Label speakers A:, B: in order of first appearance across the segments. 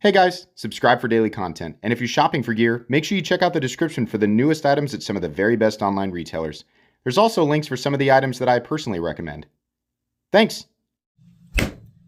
A: Hey guys, subscribe for daily content. And if you're shopping for gear, make sure you check out the description for the newest items at some of the very best online retailers. There's also links for some of the items that I personally recommend. Thanks!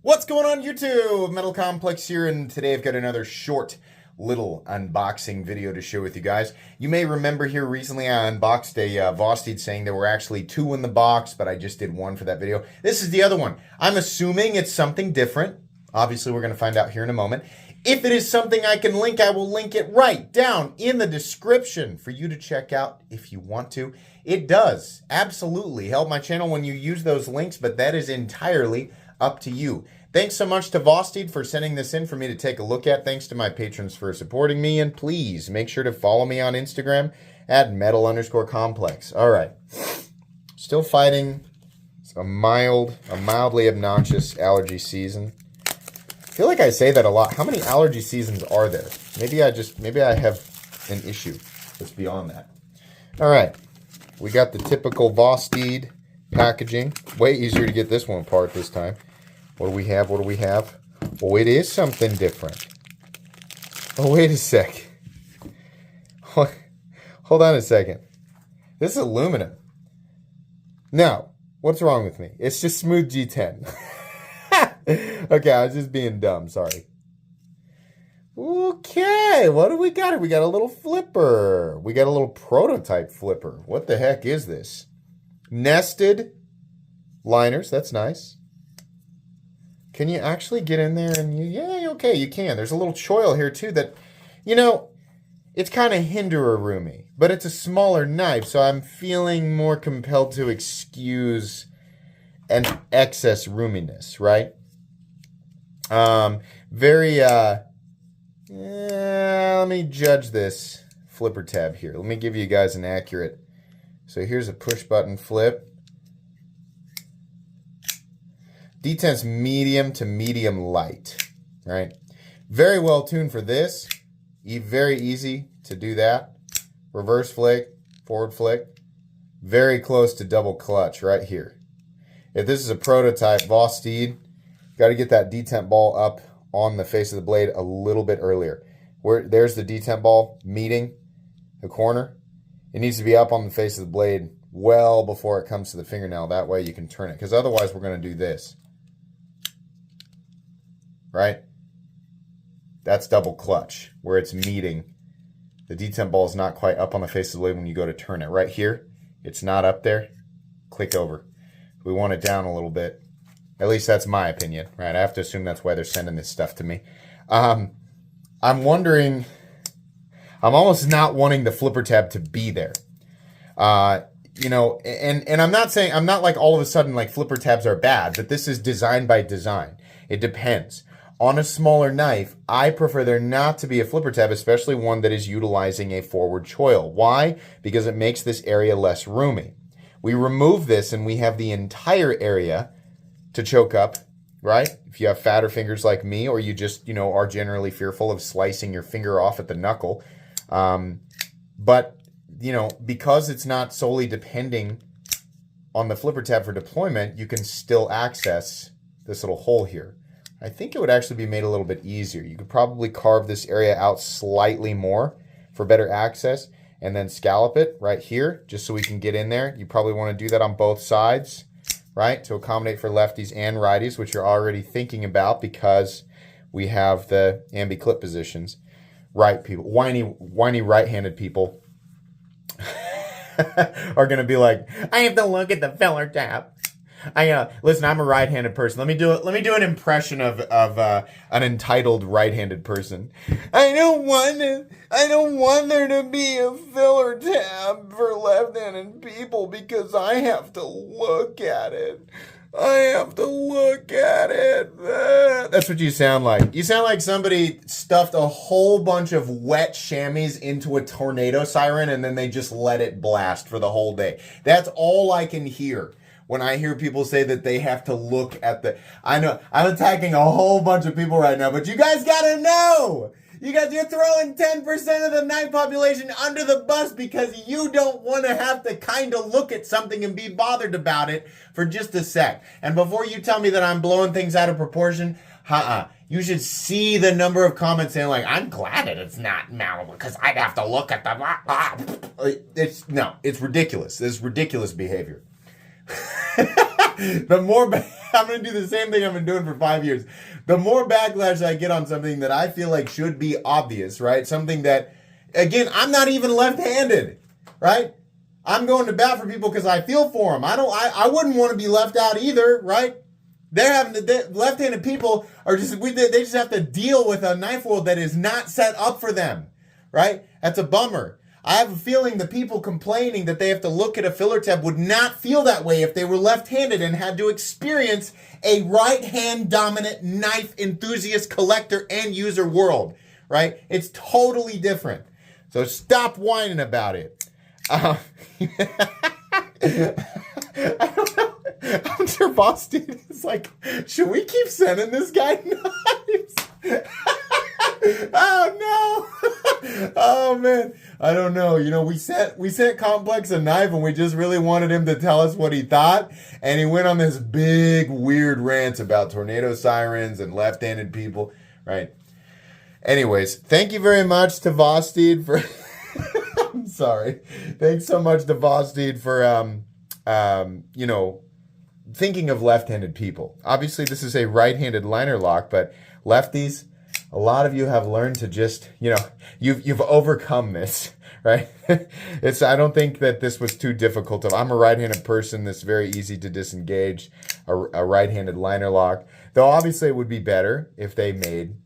B: What's going on YouTube? Metal Complex here, and today I've got another short little unboxing video to share with you guys. You may remember here recently I unboxed a Vosteed saying there were actually two in the box, but I just did one for that video. This is the other one. I'm assuming it's something different. Obviously, we're going to find out here in a moment. If it is something I can link, I will link it right down in the description for you to check out if you want to. It does absolutely help my channel when you use those links, but that is entirely up to you. Thanks so much to Vosteed for sending this in for me to take a look at. Thanks to my patrons for supporting me, and please make sure to follow me on Instagram at metal_complex. All right, still fighting a mildly obnoxious allergy season. I feel like I say that a lot. How many allergy seasons are there? Maybe I have an issue that's beyond that. All right, we got the typical Vosteed packaging. Way easier to get this one apart this time. What do we have? What do we have? Oh, it is something different. Oh, wait a sec. Hold on a second. This is aluminum. No, what's wrong with me? It's just smooth G10. Okay, I was just being dumb. Sorry. Okay, what do we got? We got a little flipper. We got a little prototype flipper. What the heck is this? Nested liners. That's nice. Can you actually get in there and yeah, okay, you can. There's a little choil here too that, you know, it's kind of hinderer-roomy, but it's a smaller knife, so I'm feeling more compelled to excuse an excess roominess, right? Let me judge this flipper tab here. Let me give you guys an accurate. So here's a push button flip. D10's medium to medium light, right? Very well tuned for this. Very easy to do that. Reverse flick, forward flick. Very close to double clutch right here. If this is a prototype Vosteed, got to get that detent ball up on the face of the blade a little bit earlier. There's the detent ball meeting the corner. It needs to be up on the face of the blade well before it comes to the fingernail. That way you can turn it, because otherwise we're going to do this. Right? That's double clutch, where it's meeting. The detent ball is not quite up on the face of the blade when you go to turn it. Right here, it's not up there. Click over. We want it down a little bit. At least that's my opinion, right? I have to assume that's why they're sending this stuff to me. I'm wondering, I'm almost not wanting the flipper tab to be there. You know, and I'm not like all of a sudden like flipper tabs are bad, but this is design by design. It depends. On a smaller knife, I prefer there not to be a flipper tab, especially one that is utilizing a forward choil. Why? Because it makes this area less roomy. We remove this and we have the entire area to choke up, right? If you have fatter fingers like me, or you just, you know, are generally fearful of slicing your finger off at the knuckle. But, you know, because it's not solely depending on the flipper tab for deployment, you can still access this little hole here. I think it would actually be made a little bit easier. You could probably carve this area out slightly more for better access, and then scallop it right here just so we can get in there. You probably want to do that on both sides, right, to accommodate for lefties and righties, which you're already thinking about because we have the ambi-clip positions. Right people, whiny right-handed people are going to be like, I have to look at the filler tab. Listen, I'm a right-handed person. Let me do an impression of an entitled right-handed person. I don't want there to be a filler tab for left-handed people because I have to look at it. That's what you sound like. You sound like somebody stuffed a whole bunch of wet chamois into a tornado siren and then they just let it blast for the whole day. That's all I can hear when I hear people say that they have to look at the... I know, I'm attacking a whole bunch of people right now, but you guys gotta know! You're throwing 10% of the knife population under the bus because you don't want to have to kind of look at something and be bothered about it for just a sec. And before you tell me that I'm blowing things out of proportion, You should see the number of comments saying like, I'm glad that it's not mountable because I'd have to look at the... It's ridiculous. It's ridiculous behavior. I'm going to do the same thing I've been doing for 5 years. The more backlash I get on something that I feel like should be obvious, right? Something that, again, I'm not even left-handed, right? I'm going to bat for people because I feel for them. I wouldn't want to be left out either, right? Left-handed people are they just have to deal with a knife world that is not set up for them, right? That's a bummer. I have a feeling the people complaining that they have to look at a filler tab would not feel that way if they were left-handed and had to experience a right-hand dominant knife enthusiast, collector, and user world, right? It's totally different. So stop whining about it. I don't know. I'm sure Vosteed is like, should we keep sending this guy knives? Oh no! Oh man, I don't know. You know, we sent Complex a knife, and we just really wanted him to tell us what he thought, and he went on this big weird rant about tornado sirens and left-handed people, right? Anyways, thank you very much to Vosteed for. I'm sorry. Thanks so much to Vosteed for thinking of left-handed people. Obviously, this is a right-handed liner lock, but lefties, a lot of you have learned to just, you've overcome this, right? I don't think that this was too difficult. I'm a right-handed person. That's very easy to disengage a right-handed liner lock. Though obviously it would be better if they made,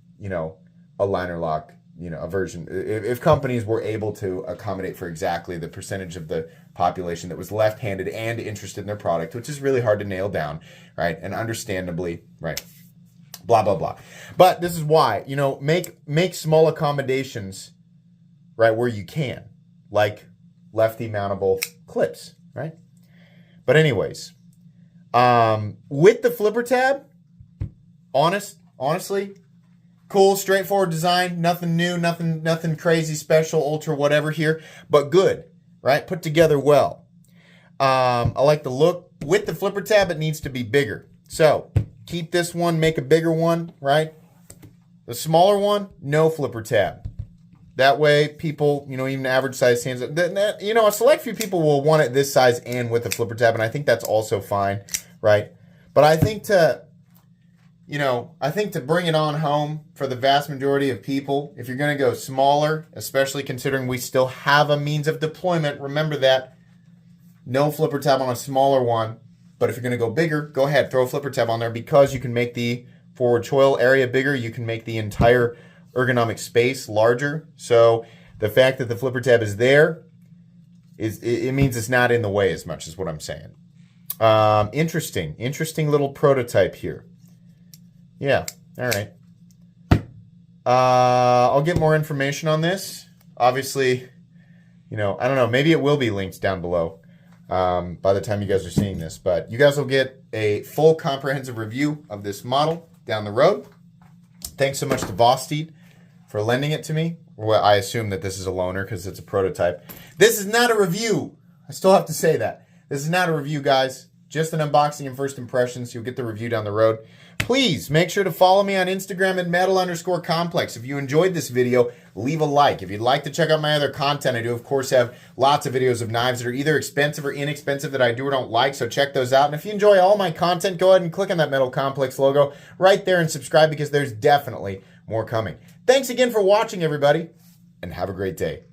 B: a liner lock, a version. If companies were able to accommodate for exactly the percentage of the population that was left-handed and interested in their product, which is really hard to nail down, right? And understandably, right? Blah, blah, blah. But this is why, make small accommodations, right, where you can, like lefty mountable clips, right? But anyways, with the flipper tab, honestly, cool, straightforward design, nothing new, nothing crazy, special, ultra, whatever here, but good, right? Put together well. I like the look. With the flipper tab, it needs to be bigger. So keep this one, make a bigger one, right? The smaller one, no flipper tab. That way, people, even average size hands, a select few people will want it this size and with a flipper tab, and I think that's also fine, right? But I think to bring it on home for the vast majority of people, if you're going to go smaller, especially considering we still have a means of deployment, remember that, no flipper tab on a smaller one. But if you're going to go bigger, go ahead, throw a flipper tab on there because you can make the forward choil area bigger. You can make the entire ergonomic space larger. So the fact that the flipper tab is there, it means it's not in the way as much, is what I'm saying. Interesting little prototype here. Yeah, all right. I'll get more information on this. Obviously, I don't know, maybe it will be linked down below. By the time you guys are seeing this, but you guys will get a full comprehensive review of this model down the road. Thanks so much to Vosteed for lending it to me. Well, I assume that this is a loaner because it's a prototype. This is not a review. I still have to say that. This is not a review, guys. Just an unboxing and first impressions. You'll get the review down the road. Please make sure to follow me on Instagram at metal_complex. If you enjoyed this video, leave a like. If you'd like to check out my other content, I do, of course, have lots of videos of knives that are either expensive or inexpensive that I do or don't like, so check those out. And if you enjoy all my content, go ahead and click on that Metal Complex logo right there and subscribe because there's definitely more coming. Thanks again for watching, everybody, and have a great day.